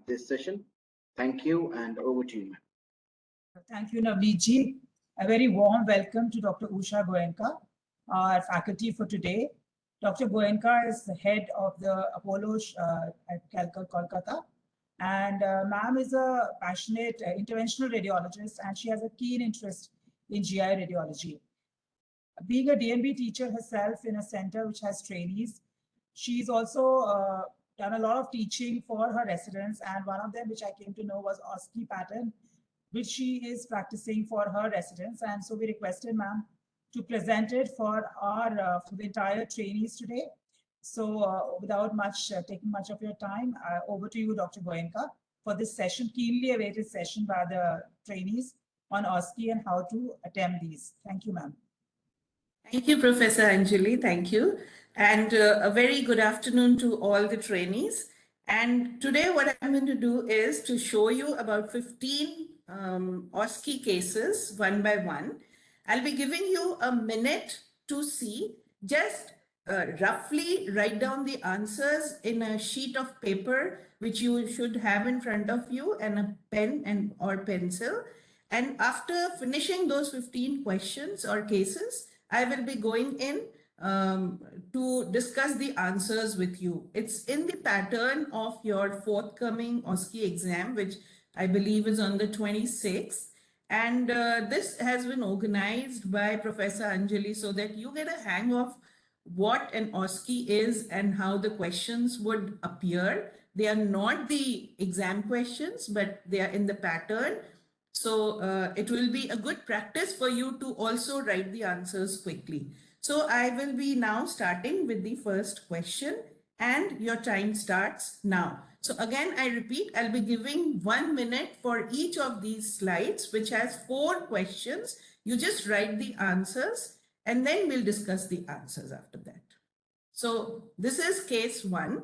this session. Thank you, and over to you, ma'am. Thank you, Navneet. A very warm welcome to Dr. Usha Goenka, our faculty for today. Dr. Goenka is the head of the Apollo at Kolkata. And ma'am is a passionate interventional radiologist, and she has a keen interest in GI radiology. Being a DNB teacher herself in a center which has trainees, she's also done a lot of teaching for her residents. And one of them, which I came to know, was OSCE pattern, which she is practicing for her residents. And so we requested ma'am to present it for for the entire trainees today. So without taking much of your time, over to you, Dr. Goenka, for this session, keenly awaited session by the trainees on OSCE and how to attempt these. Thank you, ma'am. Thank you, Professor Anjali. Thank you. And a very good afternoon to all the trainees. And today what I'm going to do is to show you about 15 OSCE cases one by one. I'll be giving you a minute to see. Just roughly write down the answers in a sheet of paper, which you should have in front of you, and a pen and or pencil. And after finishing those 15 questions or cases, I will be going in to discuss the answers with you. It's in the pattern of your forthcoming OSCE exam, which I believe is on the 26th. And this has been organized by Professor Anjali so that you get a hang of what an OSCE is and how the questions would appear. They are not the exam questions, but they are in the pattern. So it will be a good practice for you to also write the answers quickly. So I will be now starting with the first question, and your time starts now. So again, I repeat, I'll be giving 1 minute for each of these slides, which has 4 questions. You just write the answers and then we'll discuss the answers after that. So this is case 1.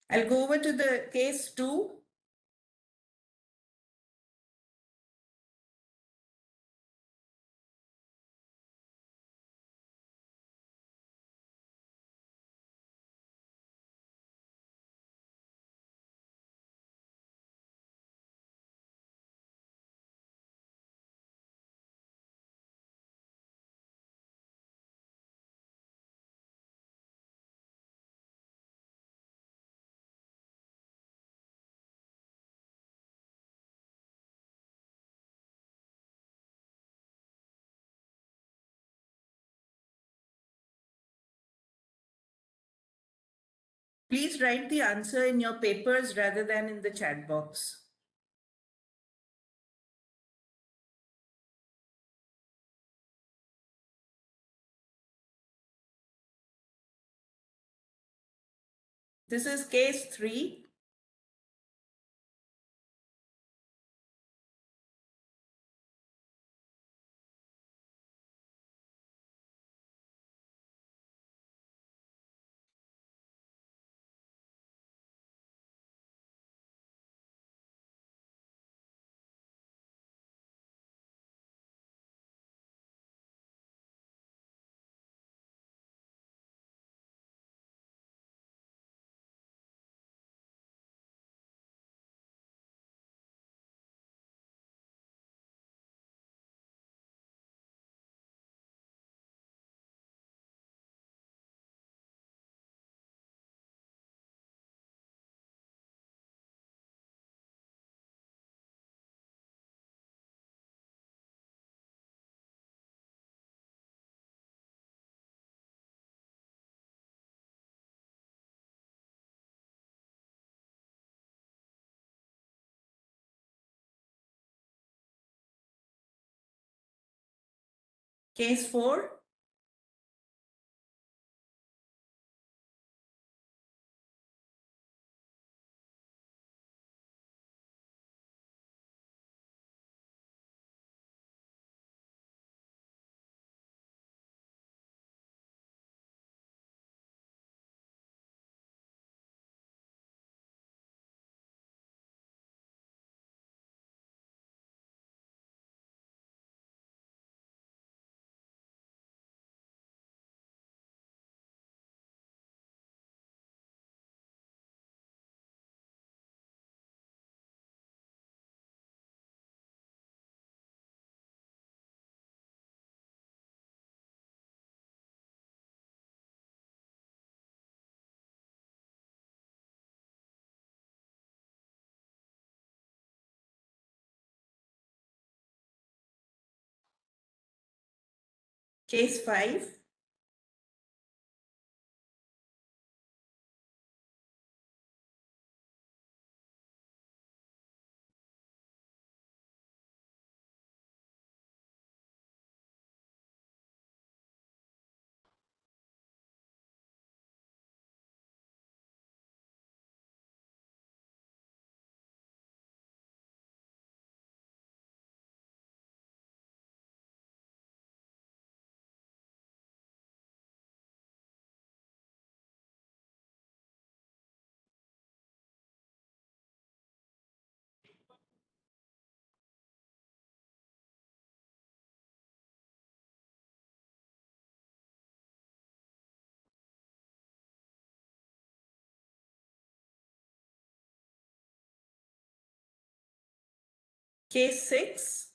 I'll go over to the case 2. Please write the answer in your papers rather than in the chat box. This is case 3. Case 4. Case 5. Case 6.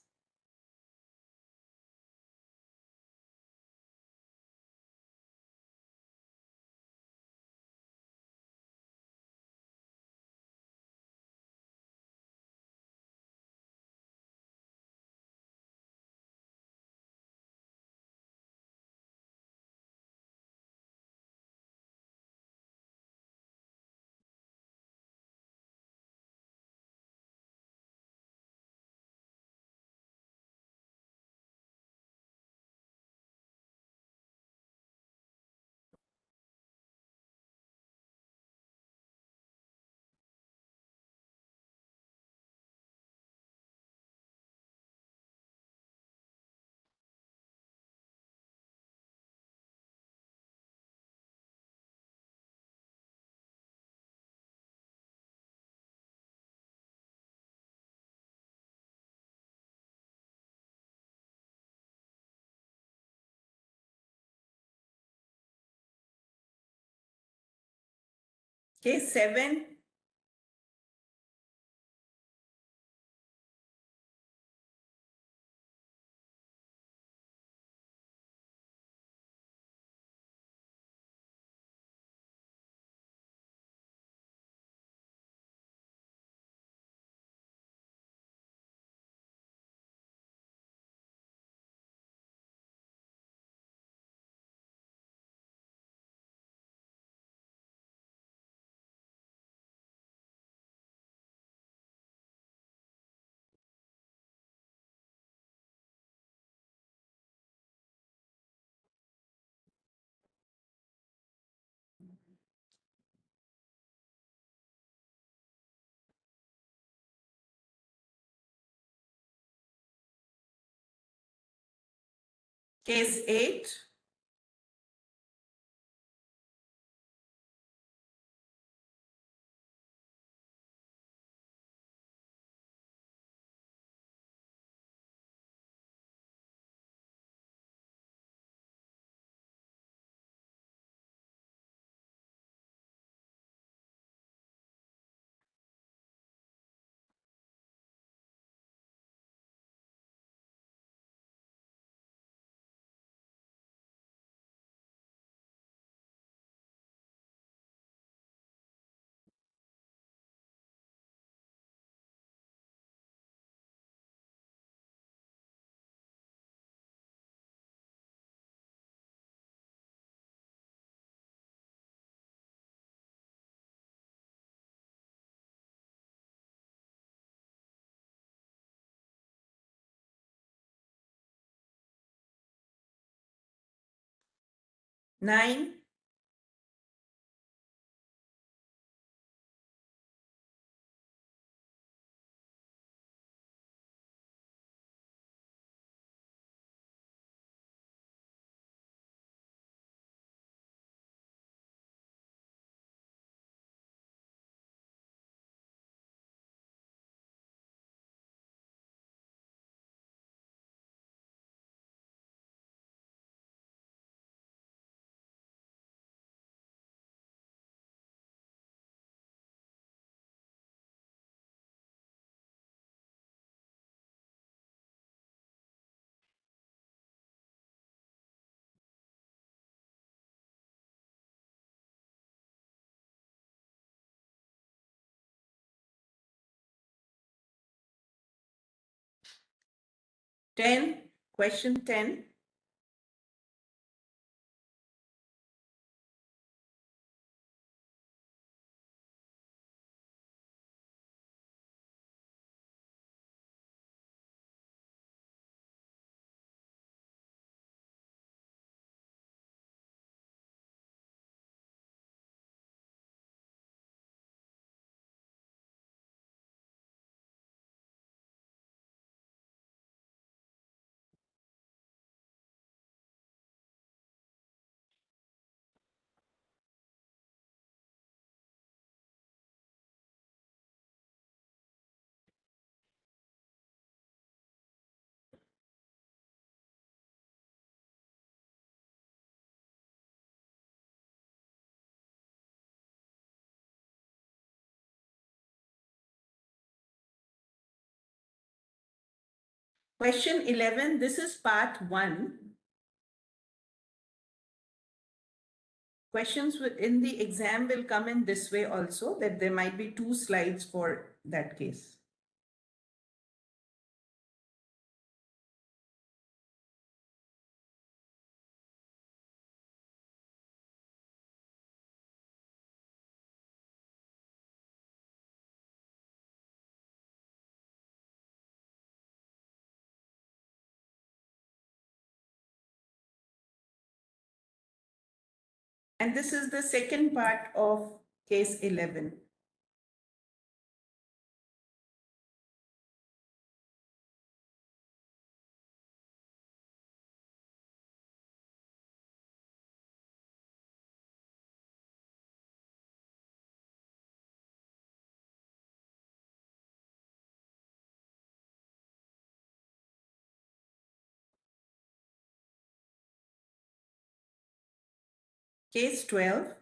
Case 7. Case 8. 9, 10, question 10. Question 11, this is part 1. Questions in the exam will come in this way also, that there might be 2 slides for that case. And this is the second part of case 11. Case 12.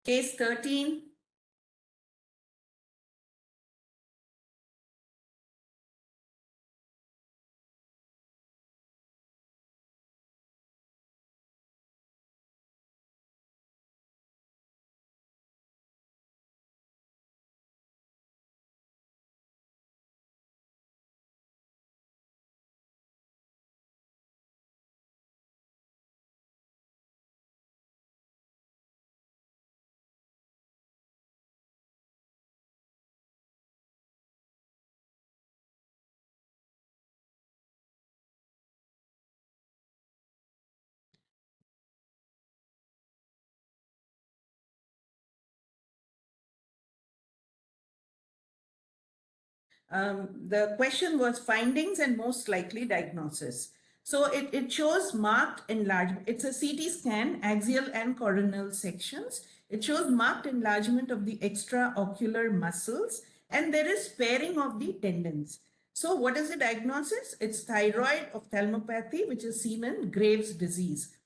Case 13. The question was findings and most likely diagnosis. So it shows marked enlargement. It's a CT scan, axial and coronal sections. It shows marked enlargement of the extraocular muscles, and there is sparing of the tendons. So what is the diagnosis? It's thyroid ophthalmopathy, which is seen in Graves' disease.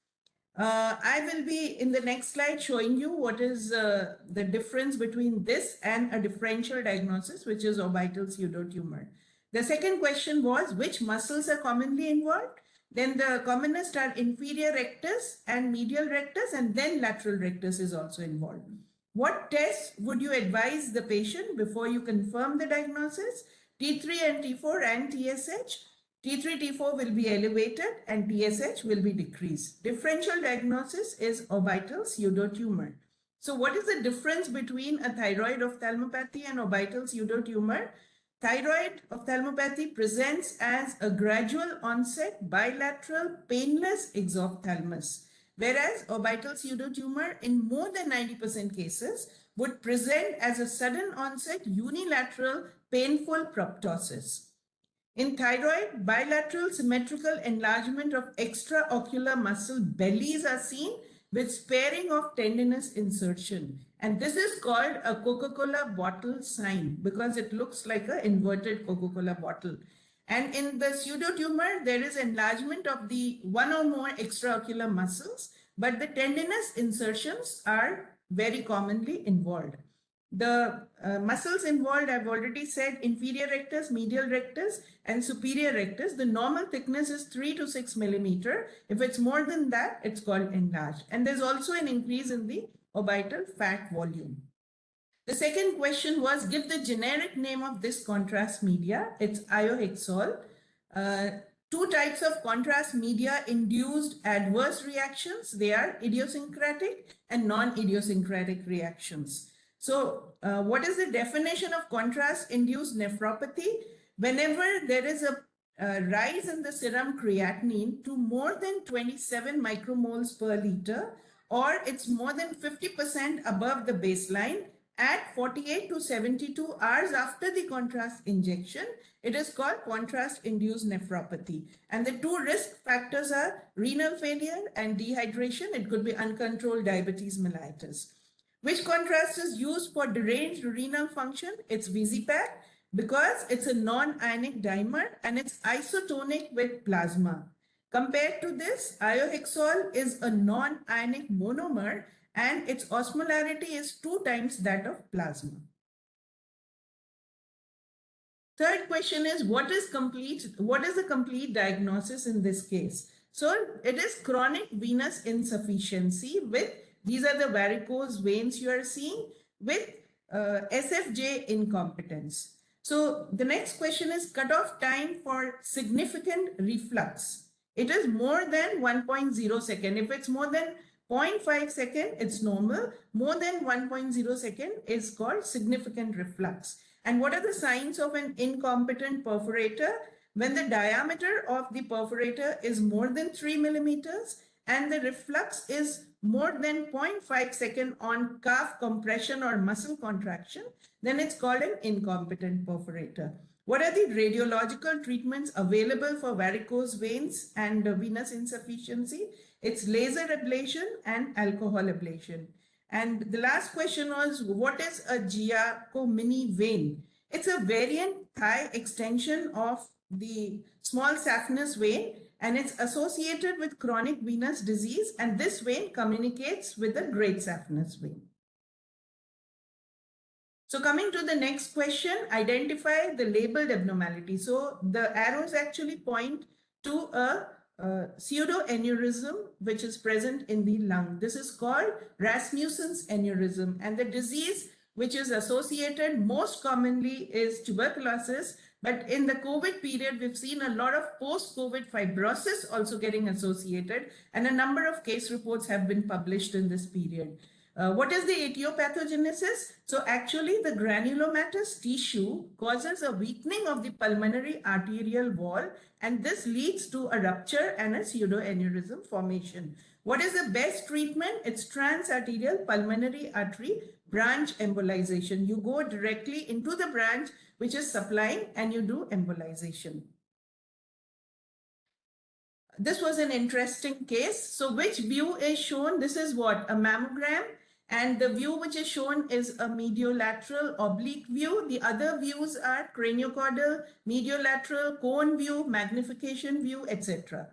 I will be in the next slide showing you what is the difference between this and a differential diagnosis, which is orbital pseudotumor. The second question was which muscles are commonly involved? Then the commonest are inferior rectus and medial rectus, and then lateral rectus is also involved. What tests would you advise the patient before you confirm the diagnosis? T3 and T4 and TSH. T3, T4 will be elevated and TSH will be decreased. Differential diagnosis is orbital pseudotumor. So what is the difference between a thyroid ophthalmopathy and orbital pseudotumor? Thyroid ophthalmopathy presents as a gradual onset bilateral painless exophthalmos, whereas orbital pseudotumor in more than 90% cases would present as a sudden onset unilateral painful proptosis. In thyroid, bilateral symmetrical enlargement of extraocular muscle bellies are seen with sparing of tendinous insertion. And this is called a Coca-Cola bottle sign because it looks like an inverted Coca-Cola bottle. And in the pseudotumor, there is enlargement of the one or more extraocular muscles, but the tendinous insertions are very commonly involved. The muscles involved, I've already said, inferior rectus, medial rectus, and superior rectus. The normal thickness is 3 to 6 millimeter. If it's more than that, it's called enlarged. And there's also an increase in the orbital fat volume. The second question was, give the generic name of this contrast media. It's iohexol. Two types of contrast media induced adverse reactions. They are idiosyncratic and non-idiosyncratic reactions. So what is the definition of contrast-induced nephropathy? Whenever there is a rise in the serum creatinine to more than 27 micromoles per liter, or it's more than 50% above the baseline at 48 to 72 hours after the contrast injection, it is called contrast-induced nephropathy. And the two risk factors are renal failure and dehydration. It could be uncontrolled diabetes mellitus. Which contrast is used for deranged renal function? It's VZPAC because it's a non-ionic dimer and it's isotonic with plasma. Compared to this, iohexol is a non-ionic monomer and its osmolarity is 2 times that of plasma. Third question is, what is the complete diagnosis in this case? So it is chronic venous insufficiency with, these are the varicose veins you are seeing, with SFJ incompetence. So the next question is cutoff time for significant reflux. It is more than 1.0 second. If it's more than 0.5 second, it's normal. More than 1.0 second is called significant reflux. And what are the signs of an incompetent perforator? When the diameter of the perforator is more than 3 millimeters and the reflux is more than 0.5 second on calf compression or muscle contraction, then it's called an incompetent perforator. What are the radiological treatments available for varicose veins and venous insufficiency? It's laser ablation and alcohol ablation. And the last question was, what is a Giacomin vein? It's a variant thigh extension of the small saphenous vein, and it's associated with chronic venous disease, and this vein communicates with the great saphenous vein. So coming to the next question, identify the labeled abnormality. So the arrows actually point to a pseudoaneurysm which is present in the lung. This is called Rasmussen's aneurysm, and the disease which is associated most commonly is tuberculosis. But in the COVID period, we've seen a lot of post-COVID fibrosis also getting associated, and a number of case reports have been published in this period. What is the etiopathogenesis? So actually the granulomatous tissue causes a weakening of the pulmonary arterial wall, and this leads to a rupture and a pseudoaneurysm formation. What is the best treatment? It's transarterial pulmonary artery branch embolization. You go directly into the branch which is supplying and you do embolization. This was an interesting case. So which view is shown? This is what? A mammogram. And the view which is shown is a mediolateral oblique view. The other views are craniocaudal, mediolateral, cone view, magnification view, etc.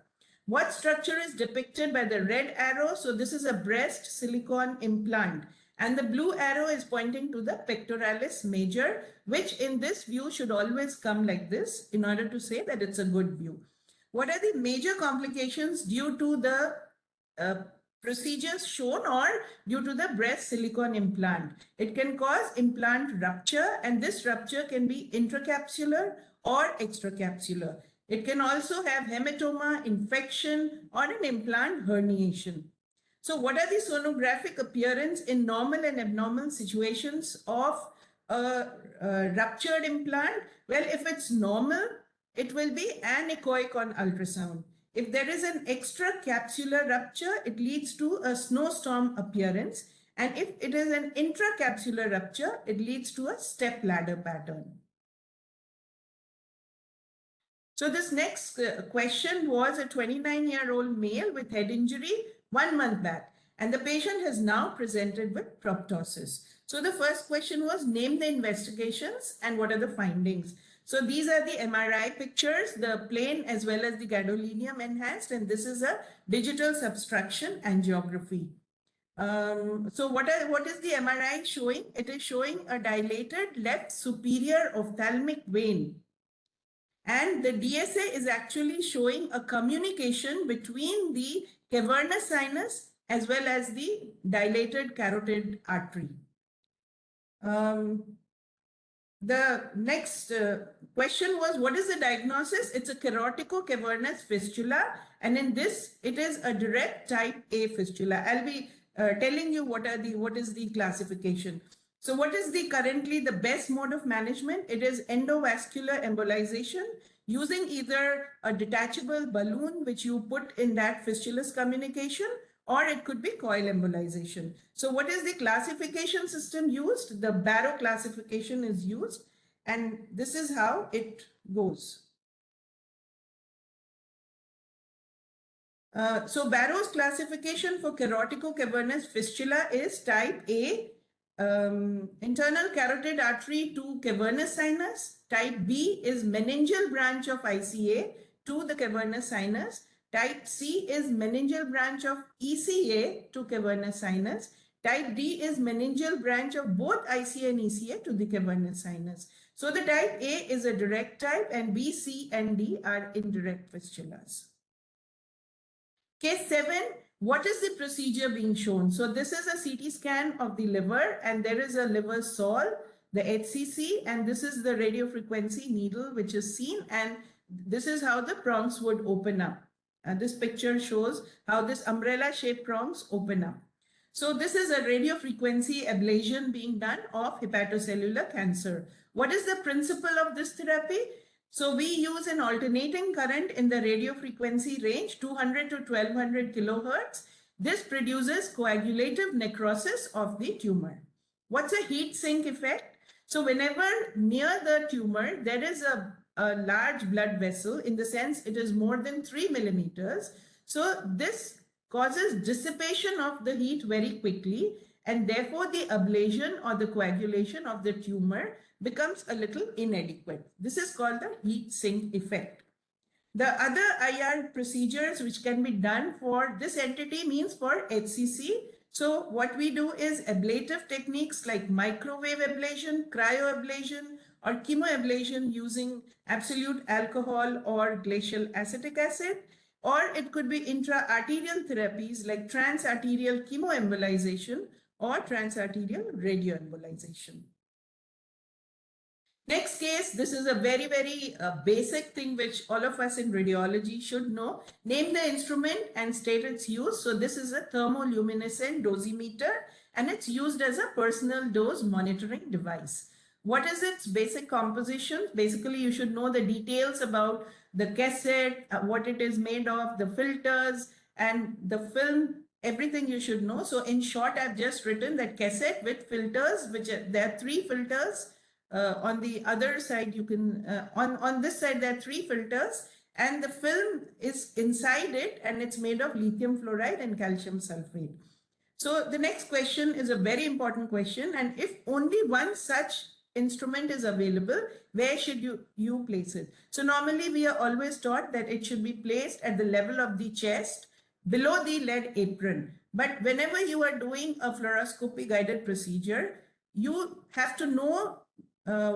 What structure is depicted by the red arrow? So this is a breast silicone implant. And the blue arrow is pointing to the pectoralis major, which in this view should always come like this in order to say that it's a good view. What are the major complications due to the procedures shown or due to the breast silicone implant? It can cause implant rupture, and this rupture can be intracapsular or extracapsular. It can also have hematoma, infection, or an implant herniation. So what are the sonographic appearance in normal and abnormal situations of a ruptured implant? Well, if it's normal, it will be anechoic on ultrasound. If there is an extracapsular rupture, it leads to a snowstorm appearance. And if it is an intracapsular rupture, it leads to a step ladder pattern. So this next question was a 29-year-old male with head injury 1 month back, and the patient has now presented with proptosis. So the first question was, name the investigations and what are the findings. So these are the MRI pictures, the plain as well as the gadolinium enhanced, and this is a digital subtraction angiography. So what is the MRI showing? It is showing a dilated left superior ophthalmic vein. And the DSA is actually showing a communication between the cavernous sinus as well as the dilated carotid artery. The next question was, what is the diagnosis? It's a carotico-cavernous fistula, and in this, it is a direct type A fistula. I'll be telling you what is the classification. So what is currently the best mode of management? It is endovascular embolization using either a detachable balloon which you put in that fistulous communication, or it could be coil embolization. So what is the classification system used? The Barrow classification is used, and this is how it goes. So Barrow's classification for carotico-cavernous fistula is type A, internal carotid artery to cavernous sinus. Type B is meningeal branch of ICA to the cavernous sinus. Type C is meningeal branch of ECA to cavernous sinus. Type D is meningeal branch of both ICA and ECA to the cavernous sinus. So the type A is a direct type, and B, C, and D are indirect fistulas. Case 7, what is the procedure being shown? So this is a CT scan of the liver, and there is a liver sol, the HCC, and this is the radiofrequency needle which is seen, and this is how the prongs would open up. This picture shows how this umbrella-shaped prongs open up. So this is a radiofrequency ablation being done of hepatocellular cancer. What is the principle of this therapy? So we use an alternating current in the radiofrequency range, 200 to 1200 kilohertz. This produces coagulative necrosis of the tumor. What's a heat sink effect? So whenever near the tumor, there is a large blood vessel, in the sense it is more than 3 millimeters. So this causes dissipation of the heat very quickly, and therefore the ablation or the coagulation of the tumor becomes a little inadequate. This is called the heat sink effect. The other IR procedures which can be done for this entity means for HCC. So what we do is ablative techniques like microwave ablation, cryoablation, or chemoablation using absolute alcohol or glacial acetic acid, or it could be intra-arterial therapies like transarterial chemoembolization or transarterial radioembolization. Next case, this is a very basic thing which all of us in radiology should know. Name the instrument and state its use. So this is a thermoluminescent dosimeter and it's used as a personal dose monitoring device. What is its basic composition? Basically, you should know the details about the cassette, what it is made of, the filters and the film, everything you should know. So in short, I've just written that cassette with filters, there are 3 filters. On the other side, you can, on this side, there are 3 filters and the film is inside it and it's made of lithium fluoride and calcium sulfate. So the next question is a very important question. And if only one such instrument is available, where should you place it? So normally we are always taught that it should be placed at the level of the chest, below the lead apron. But whenever you are doing a fluoroscopy guided procedure, you have to know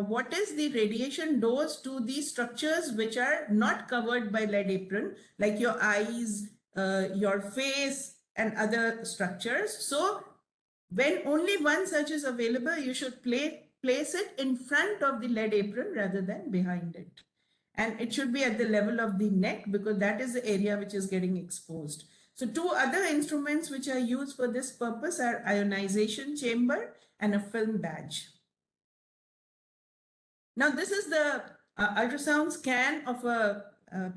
what is the radiation dose to these structures which are not covered by lead apron, like your eyes, your face, and other structures. So when only one such is available, you should place it in front of the lead apron rather than behind it. And it should be at the level of the neck because that is the area which is getting exposed. So 2 other instruments which are used for this purpose are ionization chamber and a film badge. Now, this is the ultrasound scan of a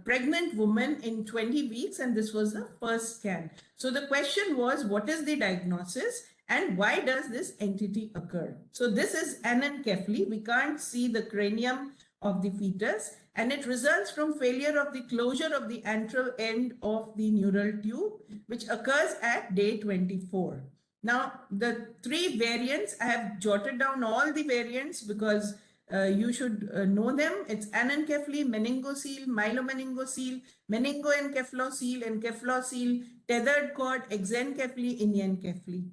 pregnant woman in 20 weeks, and this was the first scan. So the question was, what is the diagnosis and why does this entity occur? So this is anencephaly. We can't see the cranium of the fetus, and it results from failure of the closure of the antral end of the neural tube, which occurs at day 24. Now, the 3 variants, I have jotted down all the variants because you should know them. It's anencephaly, meningocele, myelomeningocele, meningoencephalocele, encephalocele, tethered cord, exencephaly, iniencephaly.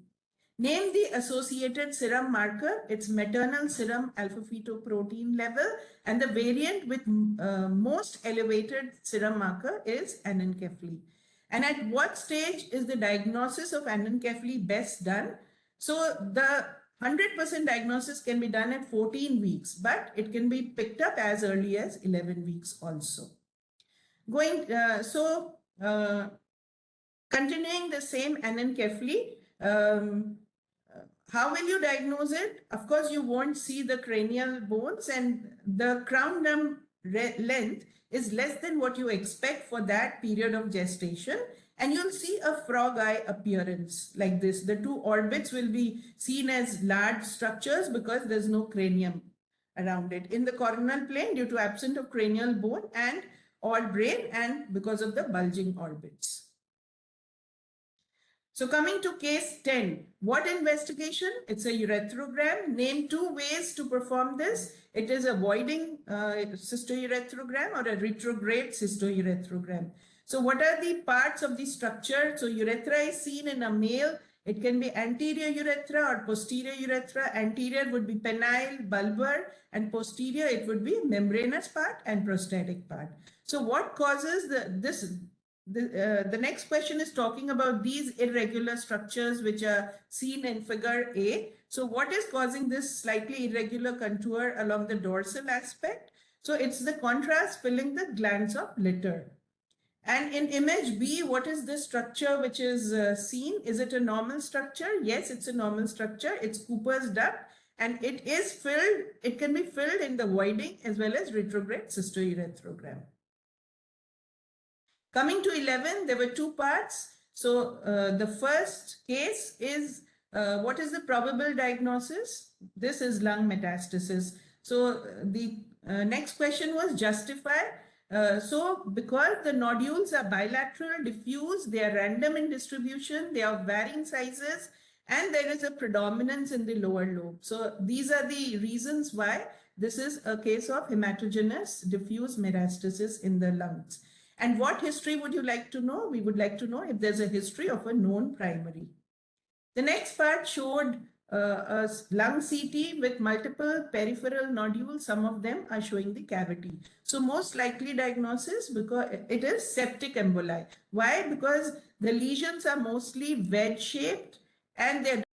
Name the associated serum marker. It's maternal serum alpha-fetoprotein level, and the variant with most elevated serum marker is anencephaly. And at what stage is the diagnosis of anencephaly best done? So the 100% diagnosis can be done at 14 weeks, but it can be picked up as early as 11 weeks also. Continuing the same anencephaly, how will you diagnose it? Of course, you won't see the cranial bones, and the crown dome length is less than what you expect for that period of gestation. And you'll see a frog eye appearance like this. The 2 orbits will be seen as large structures because there's no cranium around it. In the coronal plane, due to absence of cranial bone and or brain, and because of the bulging orbits. So coming to case 10, what investigation? It's a ureterogram. Name 2 ways to perform this. It is a voiding cystoureterogram or a retrograde cystoureterogram. So what are the parts of the structure? So urethra is seen in a male. It can be anterior urethra or posterior urethra. Anterior would be penile, bulbar, and posterior it would be membranous part and prostatic part. So what causes the next question is talking about these irregular structures which are seen in figure A. So what is causing this slightly irregular contour along the dorsal aspect? So it's the contrast filling the glands of Litter. And in image B, what is this structure which is seen? Is it a normal structure? Yes, it's a normal structure. It's Cooper's duct and it is filled. It can be filled in the voiding as well as retrograde cystoureterogram. Coming to 11, there were 2 parts. So the first case is what is the probable diagnosis? This is lung metastasis. So the next question was justify. So because the nodules are bilateral, diffuse, they are random in distribution, they are varying sizes, and there is a predominance in the lower lobe. So these are the reasons why this is a case of hematogenous diffuse metastasis in the lungs. And what history would you like to know? We would like to know if there's a history of a known primary. The next part showed a lung CT with multiple peripheral nodules. Some of them are showing the cavity. So most likely diagnosis, because it is septic emboli. Why? Because the lesions are mostly wedge shaped and they're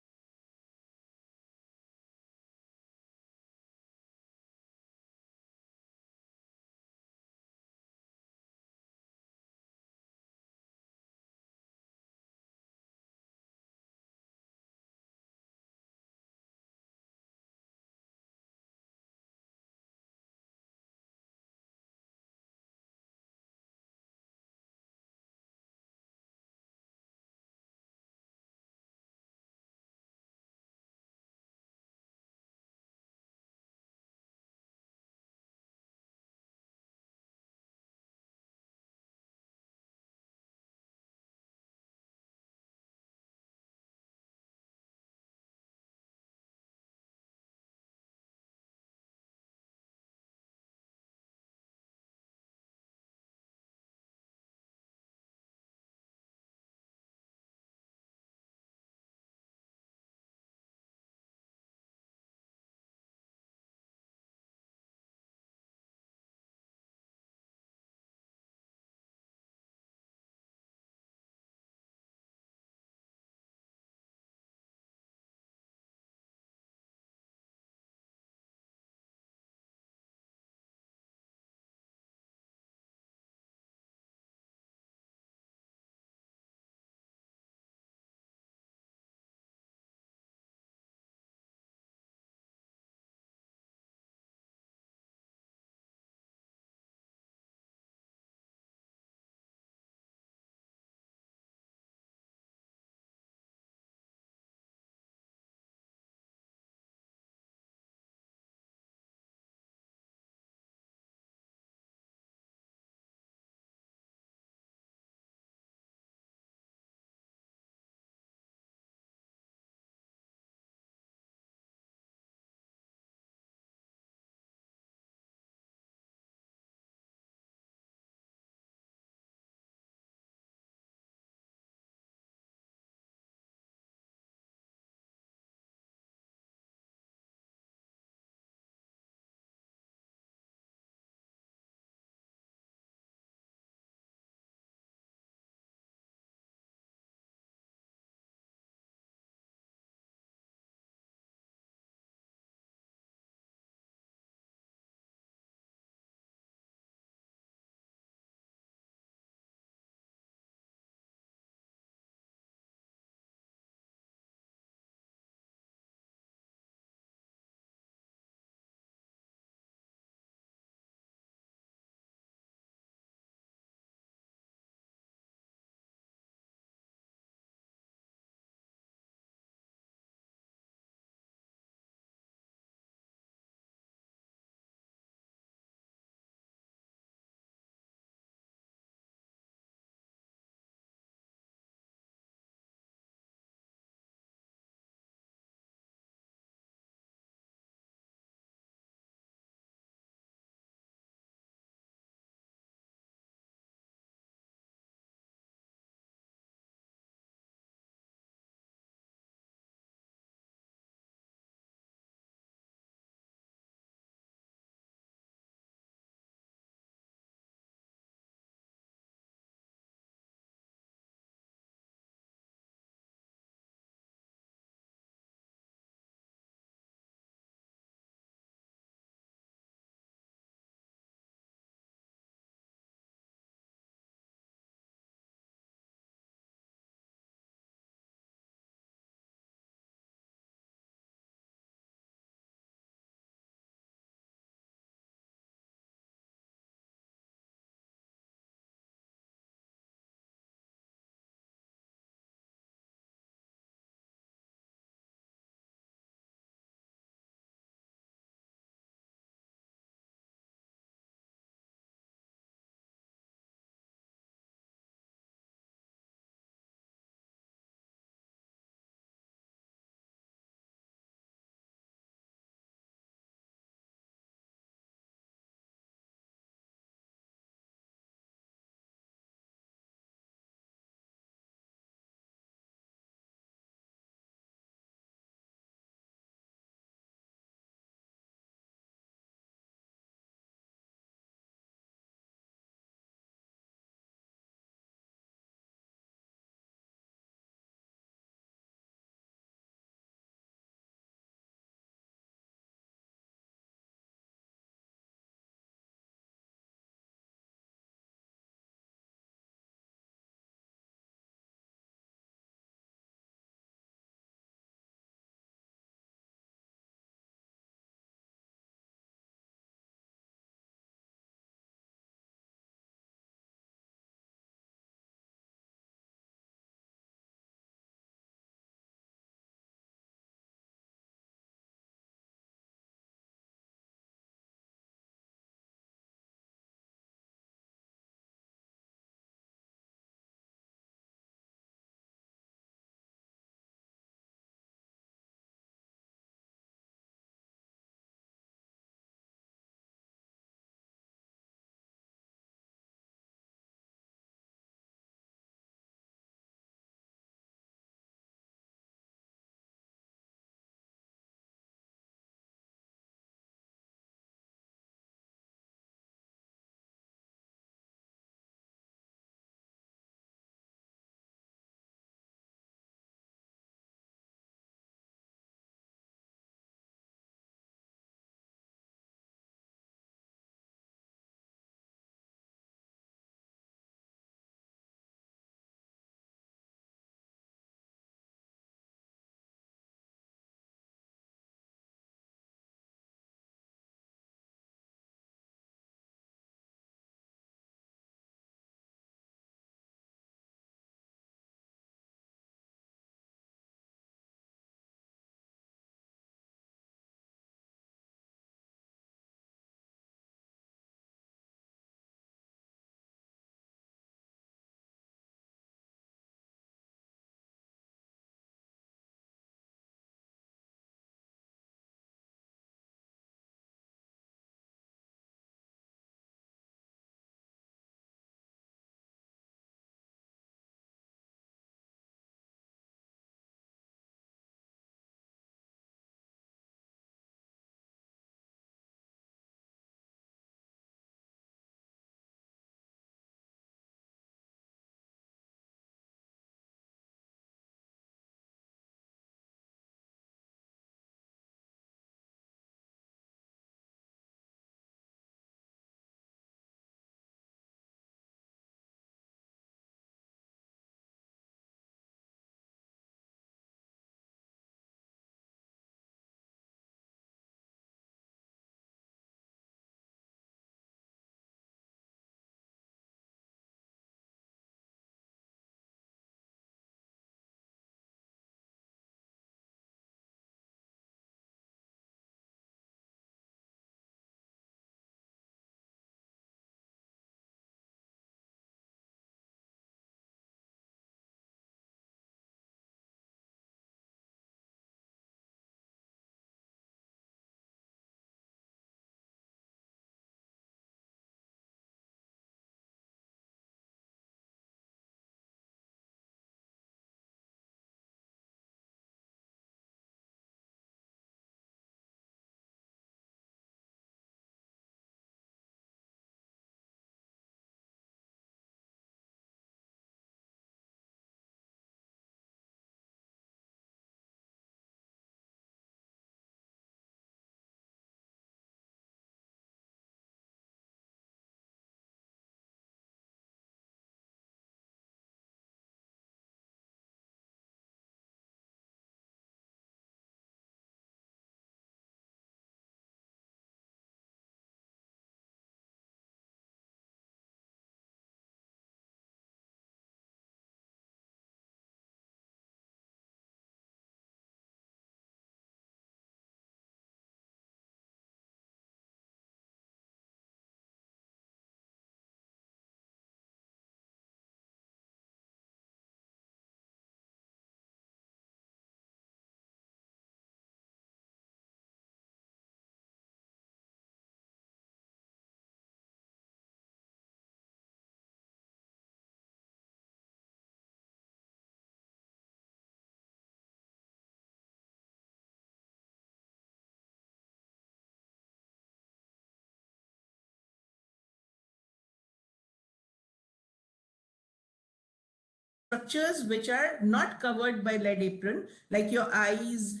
structures which are not covered by lead apron, like your eyes,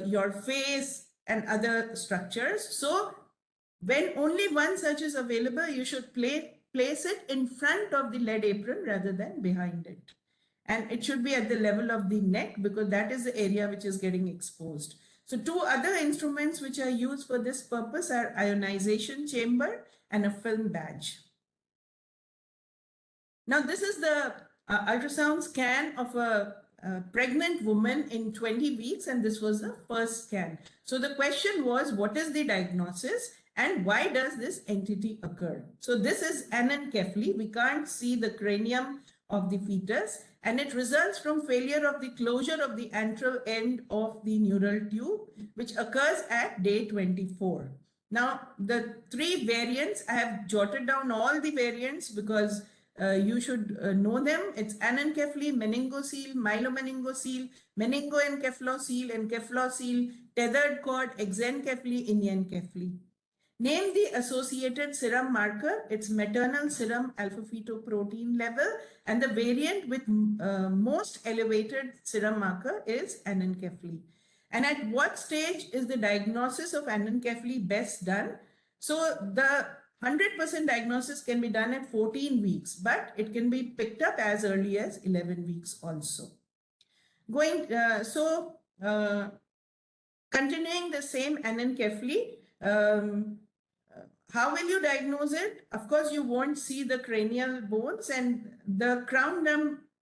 your face, and other structures. So when only one such is available, you should place it in front of the lead apron rather than behind it. And it should be at the level of the neck because that is the area which is getting exposed. So two other instruments which are used for this purpose are ionization chamber and a film badge. Now this is the ultrasound scan of a pregnant woman in 20 weeks, and this was the first scan. So the question was, what is the diagnosis and why does this entity occur? So this is anencephaly. We can't see the cranium of the fetus, and it results from failure of the closure of the antral end of the neural tube, which occurs at day 24. Now, the three variants, I have jotted down all the variants because you should know them. It's anencephaly, meningocele, myelomeningocele, meningoencephalocele, encephalocele, tethered cord, exencephaly, iniencephaly. Name the associated serum marker. It's maternal serum alpha-fetoprotein level, and the variant with most elevated serum marker is anencephaly. And at what stage is the diagnosis of anencephaly best done? So the 100% diagnosis can be done at 14 weeks, but it can be picked up as early as 11 weeks also. Continuing the same anencephaly, how will you diagnose it? Of course, you won't see the cranial bones, and the crown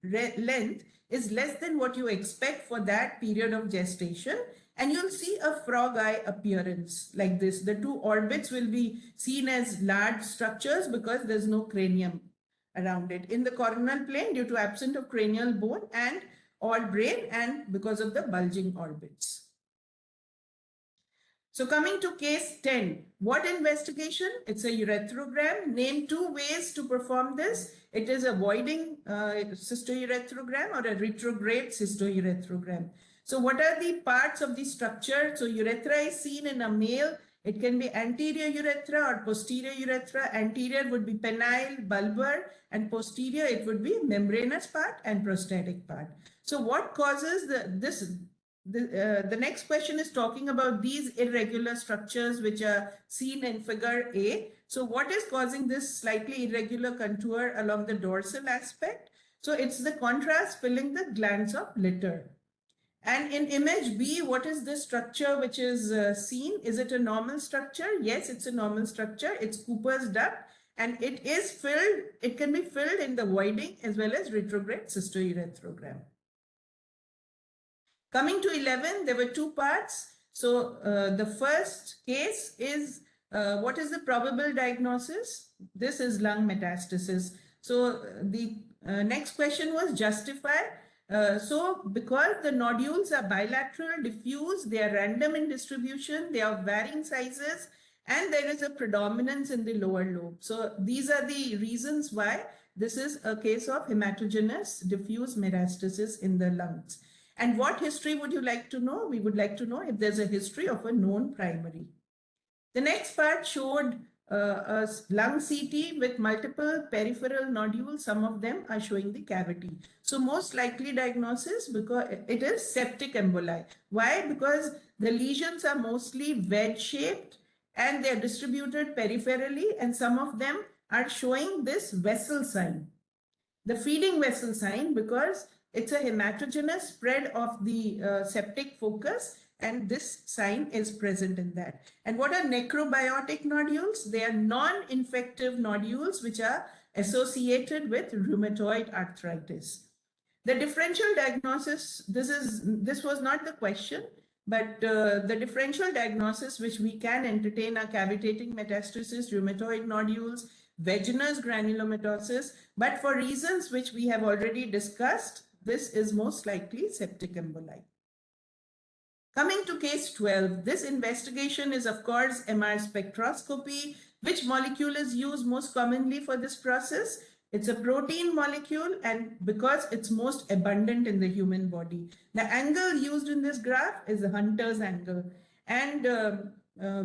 length is less than what you expect for that period of gestation. And you'll see a frog eye appearance like this. The two orbits will be seen as large structures because there's no cranium around it. In the coronal plane, due to absence of cranial bone and or brain, and because of the bulging orbits. So coming to case 10, what investigation? It's a ureterogram. Name two ways to perform this. It is a voiding cystoureterogram or a retrograde cystoureterogram. So what are the parts of the structure? So urethra is seen in a male. It can be anterior urethra or posterior urethra. Anterior would be penile, bulbar, and posterior it would be membranous part and prostatic part. So what causes the next question is talking about these irregular structures which are seen in figure A. So what is causing this slightly irregular contour along the dorsal aspect? So it's the contrast filling the glands of Litter. And in image B, what is this structure which is seen? Is it a normal structure? Yes, it's a normal structure. It's Cooper's duct, and it is filled. It can be filled in the voiding as well as retrograde cystoureterogram. Coming to 11, there were two parts. So the first case is what is the probable diagnosis? This is lung metastasis. So the next question was justify. So because the nodules are bilateral, diffuse, they are random in distribution, they are varying sizes, and there is a predominance in the lower lobe. So these are the reasons why this is a case of hematogenous diffuse metastasis in the lungs. And what history would you like to know? We would like to know if there's a history of a known primary. The next part showed a lung CT with multiple peripheral nodules. Some of them are showing the cavity. So most likely diagnosis, because it is septic emboli. Why? Because the lesions are mostly wedge-shaped and they're distributed peripherally, and some of them are showing this vessel sign. The feeding vessel sign, because it's a hematogenous spread of the septic focus, and this sign is present in that. And what are necrobiotic nodules? They are non-infective nodules which are associated with rheumatoid arthritis. The differential diagnosis, this was not the question, but the differential diagnosis which we can entertain are cavitating metastasis, rheumatoid nodules, vaginous granulomatosis, but for reasons which we have already discussed, this is most likely septic emboli. Coming to case 12, this investigation is of course MR spectroscopy. Which molecule is used most commonly for this process? It's a protein molecule, and because it's most abundant in the human body. The angle used in this graph is the Hunter's angle. And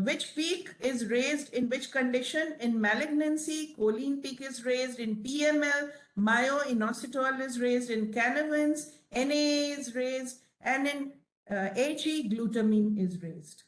which peak is raised in which condition? In malignancy, choline peak is raised. In PML, myoinositol is raised. In Canavan's, NAA is raised. And in HE, glutamine is raised.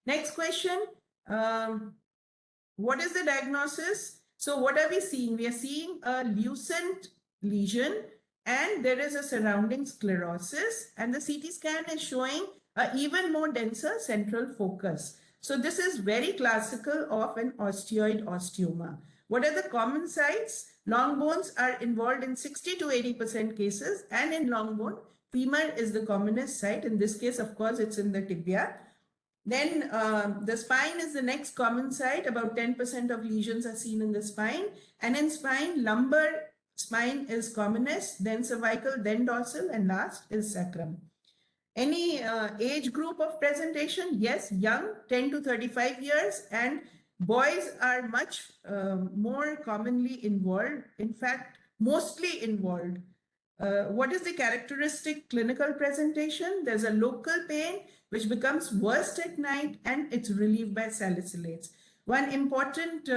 Next question. What is the diagnosis? So what are we seeing? We are seeing a lucent lesion and there is a surrounding sclerosis, and the CT scan is showing an even more denser central focus. So this is very classical of an osteoid osteoma. What are the common sites? Long bones are involved in 60 to 80% cases, and in long bone, femur is the commonest site. In this case, of course, it's in the tibia. Then the spine is the next common site. About 10% of lesions are seen in the spine. And in spine, lumbar spine is commonest, then cervical, then dorsal, and last is sacrum. Any age group of presentation? Yes, young, 10 to 35 years, and boys are much more commonly involved. In fact, mostly involved. What is the characteristic clinical presentation? There's a local pain which becomes worst at night and it's relieved by salicylates. One important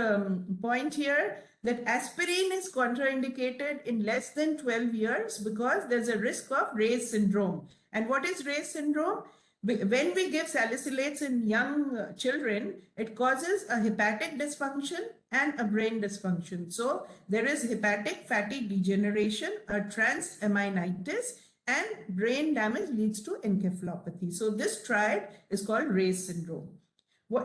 point here, that aspirin is contraindicated in less than 12 years because there's a risk of Ray's syndrome. And what is Ray's syndrome? When we give salicylates in young children, it causes a hepatic dysfunction and a brain dysfunction. So there is hepatic fatty degeneration, a transaminitis, and brain damage leads to encephalopathy. So this triad is called Ray's syndrome.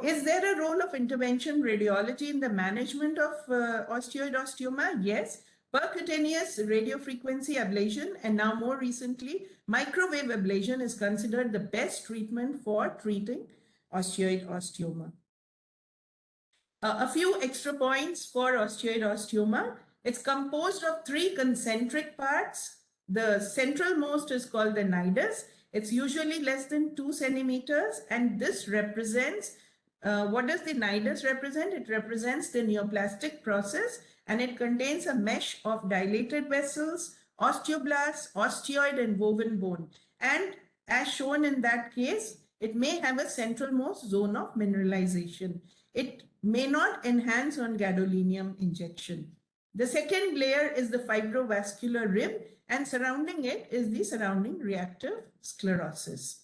Is there a role of intervention radiology in the management of osteoid osteoma? Yes. Percutaneous radiofrequency ablation and now more recently microwave ablation is considered the best treatment for treating osteoid osteoma. A few extra points for osteoid osteoma. It's composed of 3 concentric parts. The centralmost is called the nidus. It's usually less than 2 centimeters, and this represents what does the nidus represent? It represents the neoplastic process, and it contains a mesh of dilated vessels, osteoblasts, osteoid, and woven bone. And as shown in that case, it may have a centralmost zone of mineralization. It may not enhance on gadolinium injection. The second layer is the fibrovascular rim, and surrounding it is the surrounding reactive sclerosis.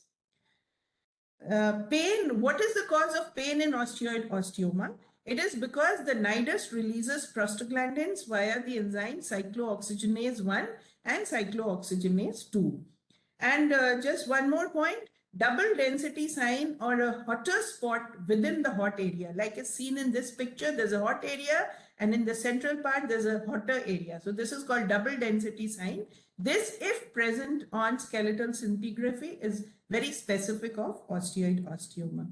Pain. What is the cause of pain in osteoid osteoma? It is because the nidus releases prostaglandins via the enzyme cyclooxygenase 1 and cyclooxygenase 2. And just one more point, double density sign or a hotter spot within the hot area. Like is seen in this picture, there's a hot area and in the central part, there's a hotter area. So this is called double density sign. This, if present on skeletal scintigraphy, is very specific of osteoid osteoma.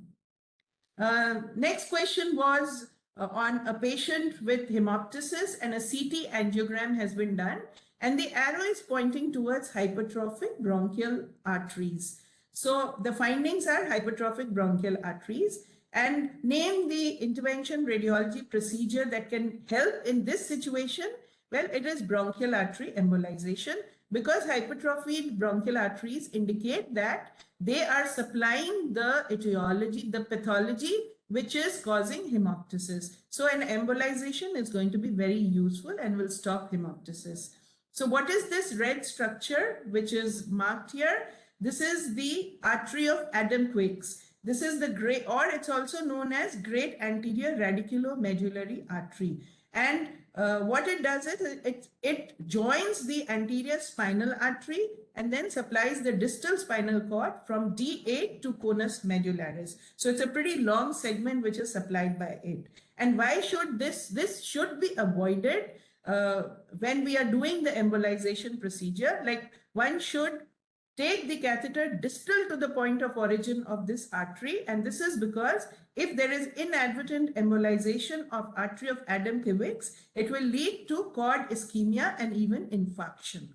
Next question was on a patient with hemoptysis and a CT angiogram has been done and the arrow is pointing towards hypertrophic bronchial arteries. So the findings are hypertrophic bronchial arteries, and name the intervention radiology procedure that can help in this situation. Well, it is bronchial artery embolization, because hypertrophied bronchial arteries indicate that they are supplying the etiology, the pathology, which is causing hemoptysis. So an embolization is going to be very useful and will stop hemoptysis. So what is this red structure which is marked here? This is the artery of Adam Quicks. This is the great, or it's also known as great anterior radiculomedullary artery. And what it does is it joins the anterior spinal artery and then supplies the distal spinal cord from D8 to conus medullaris. So it's a pretty long segment which is supplied by it. And why should this should be avoided when we are doing the embolization procedure? Like one should take the catheter distal to the point of origin of this artery, and this is because if there is inadvertent embolization of artery of Adam Quicks, it will lead to cord ischemia and even infarction.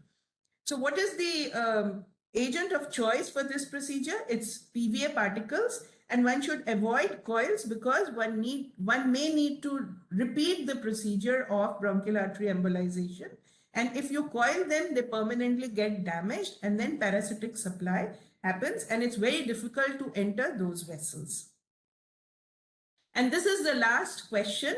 So what is the agent of choice for this procedure? It's PVA particles, and one should avoid coils because one may need to repeat the procedure of bronchial artery embolization. And if you coil them, they permanently get damaged, and then parasitic supply happens, and it's very difficult to enter those vessels. And this is the last question.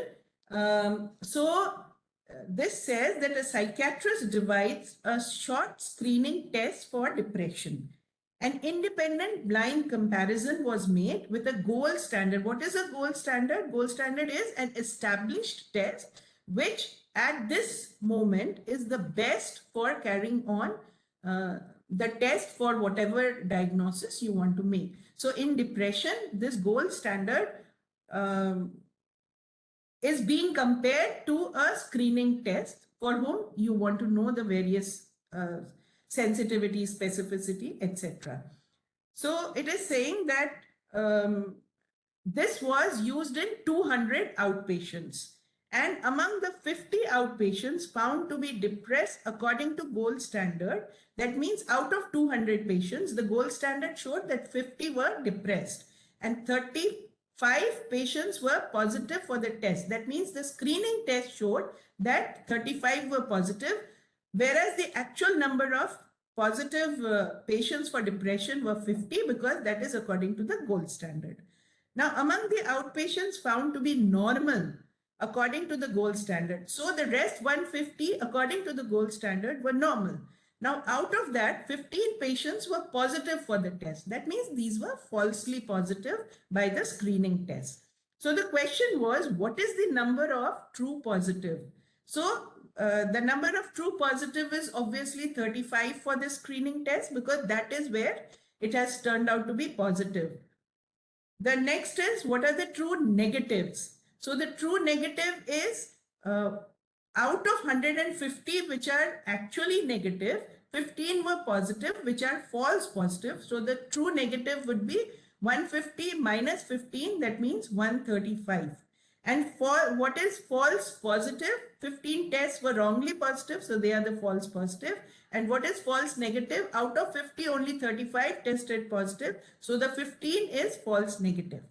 This says that a psychiatrist divides a short screening test for depression. An independent blind comparison was made with a gold standard. What is a gold standard? Gold standard is an established test which at this moment is the best for carrying on the test for whatever diagnosis you want to make. So in depression, this gold standard is being compared to a screening test for whom you want to know the various sensitivity, specificity, etc. So it is saying that this was used in 200 outpatients. And among the 50 outpatients found to be depressed according to gold standard, that means out of 200 patients, the gold standard showed that 50 were depressed and 35 patients were positive for the test. That means the screening test showed that 35 were positive, whereas the actual number of positive patients for depression were 50, because that is according to the gold standard. Now, among the outpatients found to be normal according to the gold standard, so the rest 150 according to the gold standard were normal. Now, out of that, 15 patients were positive for the test. That means these were falsely positive by the screening test. So the question was, what is the number of true positive? So the number of true positive is obviously 35 for the screening test, because that is where it has turned out to be positive. The next is, what are the true negatives? So the true negative is out of 150 which are actually negative, 15 were positive which are false positive. So the true negative would be 150 minus 15, that means 135. And for what is false positive, 15 tests were wrongly positive, so they are the false positive. And what is false negative? Out of 50, only 35 tested positive, so the 15 is false negative.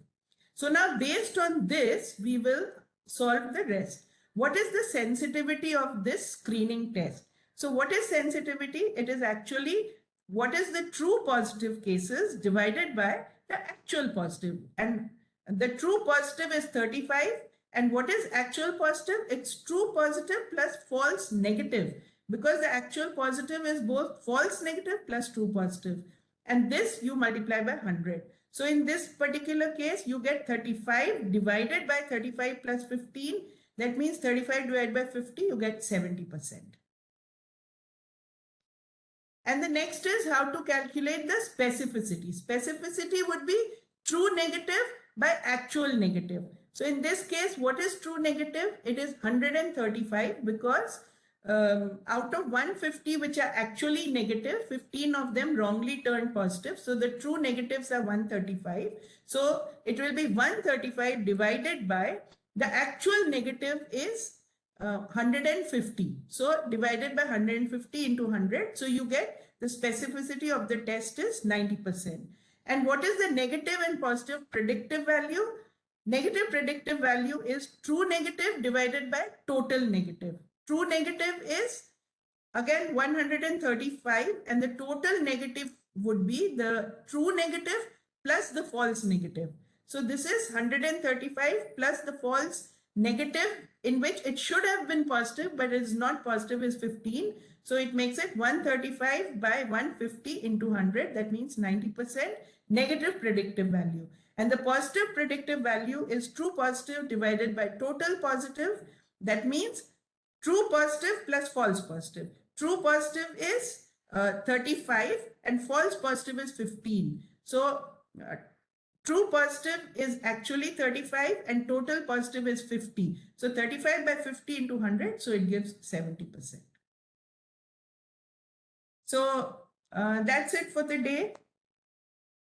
So now based on this, we will solve the rest. What is the sensitivity of this screening test? So what is sensitivity? It is actually what is the true positive cases divided by the actual positive. And the true positive is 35. And what is actual positive? It's true positive plus false negative, because the actual positive is both false negative plus true positive. And this you multiply by 100. So in this particular case, you get 35 divided by 35 plus 15. That means 35 divided by 50, you get 70%. And the next is how to calculate the specificity. Specificity would be true negative by actual negative. So in this case, what is true negative? It is 135, because out of 150 which are actually negative, 15 of them wrongly turned positive. So the true negatives are 135. So it will be 135 divided by the actual negative is 150. So divided by 150 into 100. So you get the specificity of the test is 90%. And what is the negative and positive predictive value? Negative predictive value is true negative divided by total negative. True negative is again 135, and the total negative would be the true negative plus the false negative. So this is 135 plus the false negative, in which it should have been positive, but it is not positive, is 15. So it makes it 135 by 150 into 100. That means 90% negative predictive value. And the positive predictive value is true positive divided by total positive. That means true positive plus false positive. True positive is 35 and false positive is 15. So true positive is actually 35 and total positive is 50. So 35 by 50 into 100, so it gives 70%. So that's it for the day.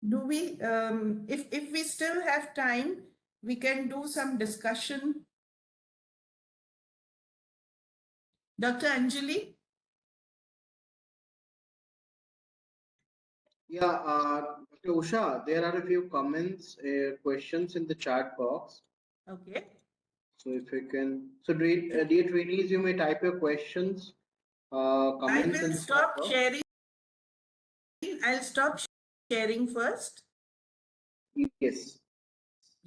Do we, if we still have time, we can do some discussion. Dr. Anjali? Yeah, Dr. Usha, there are a few comments, questions in the chat box. Okay. So if you can, so dear trainees, you may type your questions, comments I in will the stop chat box. sharing. I'll stop sharing first? Yes.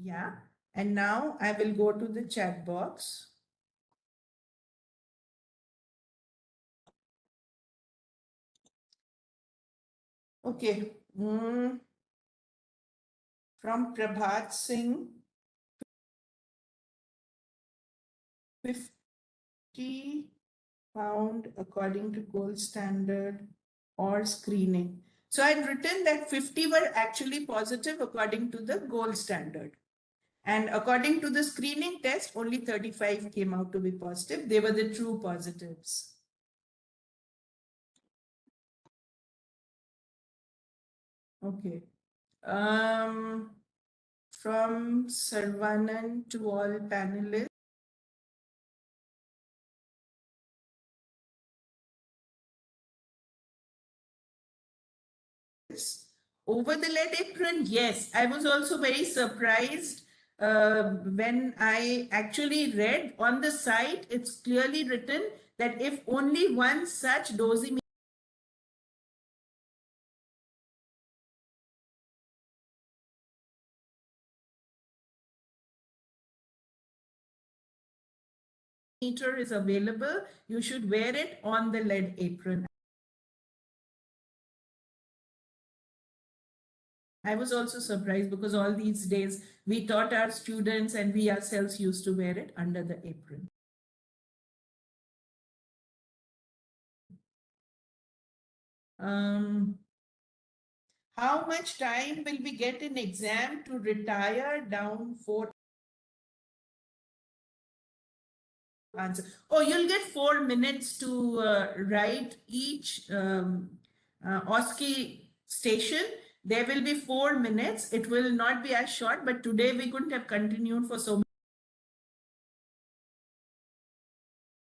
Yeah. And now I will go to the chat box. Okay. From Prabhat Singh, 50 found according to gold standard or screening. So I'd written that 50 were actually positive according to the gold standard. And according to the screening test, only 35 came out to be positive. They were the true positives. Okay. From Sarvanan to all panelists. Over the lead apron, yes. I was also very surprised when I actually read on the site, it's clearly written that if only one such dosimeter is available, you should wear it on the lead apron. I was also surprised because all these days we taught our students and we ourselves used to wear it under the apron. How much time will we get in exam to retire down 4 answer? Oh, you'll get 4 minutes to write each OSCE station. There will be 4 minutes. It will not be as short, but today we couldn't have continued for so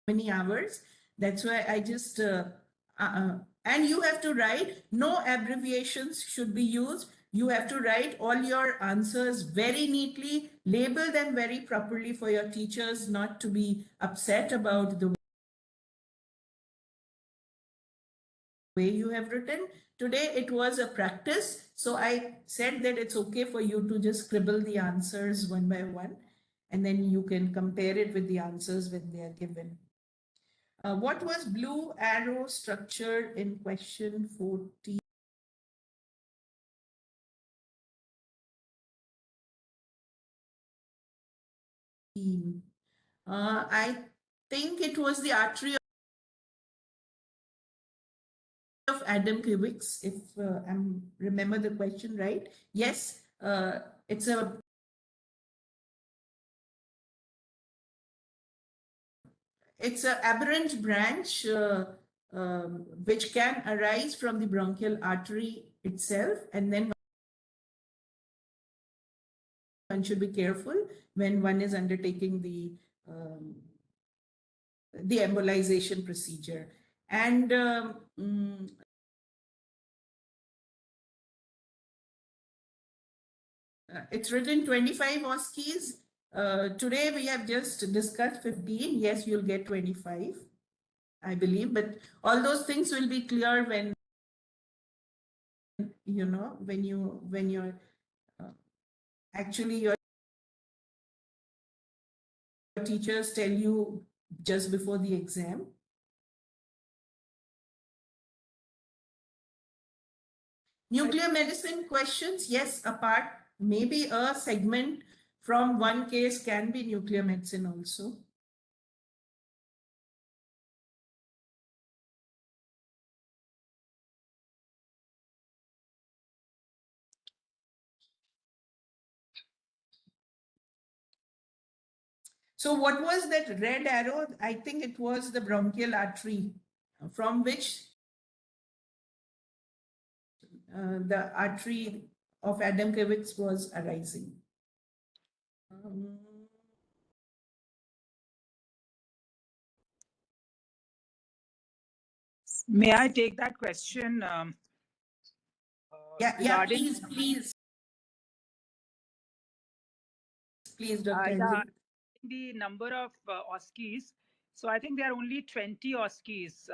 many hours. That's why I just, and you have to write, no abbreviations should be used. You have to write all your answers very neatly, label them very properly for your teachers not to be upset about the way you have written. Today it was a practice, so I said that it's okay for you to just scribble the answers one by one, and then you can compare it with the answers when they are given. What was blue arrow structure in question 14? I think it was the artery of Adam Kiewicz, if I remember the question right. Yes, it's a aberrant branch which can arise from the bronchial artery itself, and then one should be careful when one is undertaking the embolization procedure. And it's written 25 OSCEs. Today we have just discussed 15. Yes, you'll get 25, I believe, but all those things will be clear when, you know, when you're actually your teachers tell you just before the exam. Nuclear medicine questions, yes, apart, maybe a segment from one case can be nuclear medicine also. So what was that red arrow? I think it was the bronchial artery from which the artery of Adam Kiewicz was arising. May I take that question? Yeah, please, Dr. Yeah, the number of OSCEs, So I think there are only 20 OSCEs.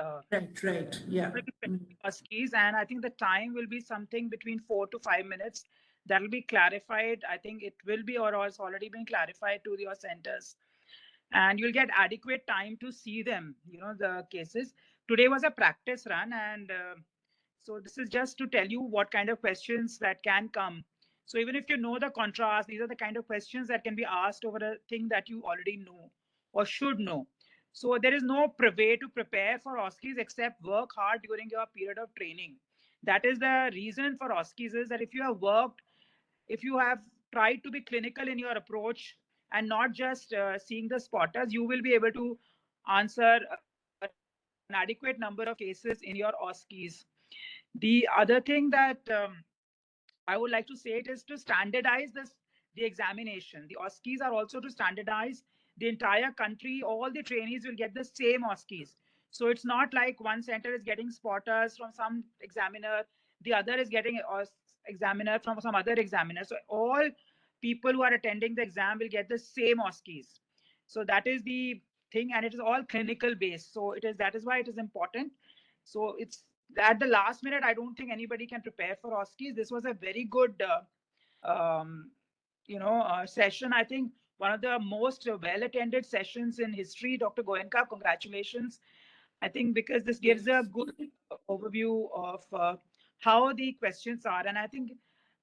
Right. Yeah. 20 OSCEs, and I think the time will be something between 4 to 5 minutes. That will be clarified. I think it will be, or it's already been clarified to your centers. And you'll get adequate time to see them, the cases. Today was a practice run, and so this is just to tell you what kind of questions that can come. So even if you know the contrast, these are the kind of questions that can be asked over a thing that you already know or should know. So there is no way to prepare for OSCEs except work hard during your period of training. That is the reason for OSCEs, is that if you have worked, if you have tried to be clinical in your approach and not just seeing the spotters, you will be able to answer an adequate number of cases in your OSCEs. The other thing that I would like to say it is to standardize the examination. The OSCEs are also to standardize the entire country. All the trainees will get the same OSCEs. So it's not like one center is getting spotters from some examiner, the other is getting an examiner from some other examiner. So all people who are attending the exam will get the same OSCEs. So that is the thing, and it is all clinical based. So that is why it is important. So it's at the last minute, I don't think anybody can prepare for OSCEs. This was a very good, session. I think one of the most well-attended sessions in history. Dr. Goenka, congratulations. I think because this gives a good overview of how the questions are. And I think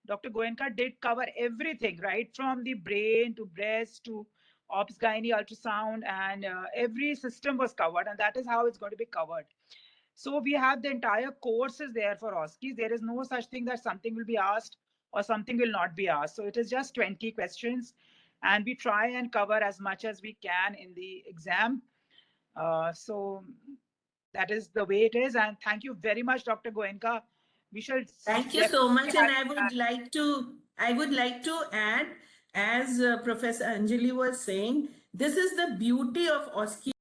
Dr. Goenka did cover everything, right? From the brain to breast to obs gynae ultrasound, and every system was covered. And that is how it's going to be covered. So we have the entire courses there for OSCEs. There is no such thing that something will be asked or something will not be asked. So it is just 20 questions, and we try and cover as much as we can in the exam. So that is the way it is. And thank you very much, Dr. Goenka. We shall. Thank you so much. And I would like to add, as Professor Anjali was saying, this is the beauty of OSCE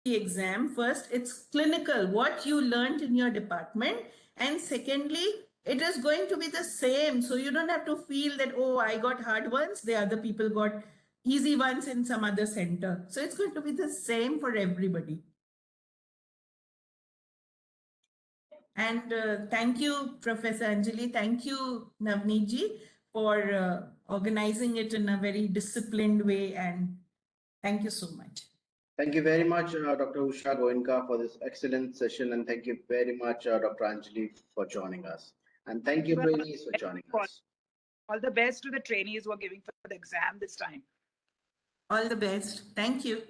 exam. First, it's clinical, what you learned in your department, and secondly, it is going to be the same, so you don't have to feel that, oh, I got hard ones, the other people got easy ones in some other center. So it's going to be the same for everybody. And thank you, Professor Anjali. Thank you, Navneet, for organizing it in a very disciplined way, and thank you so much. Thank you very much, Dr. Usha Goenka, for this excellent session. And thank you very much, Dr. Anjali, for joining us. And thank you, trainees, for joining us. All the best to the trainees who are giving for the exam this time. All the best. Thank you.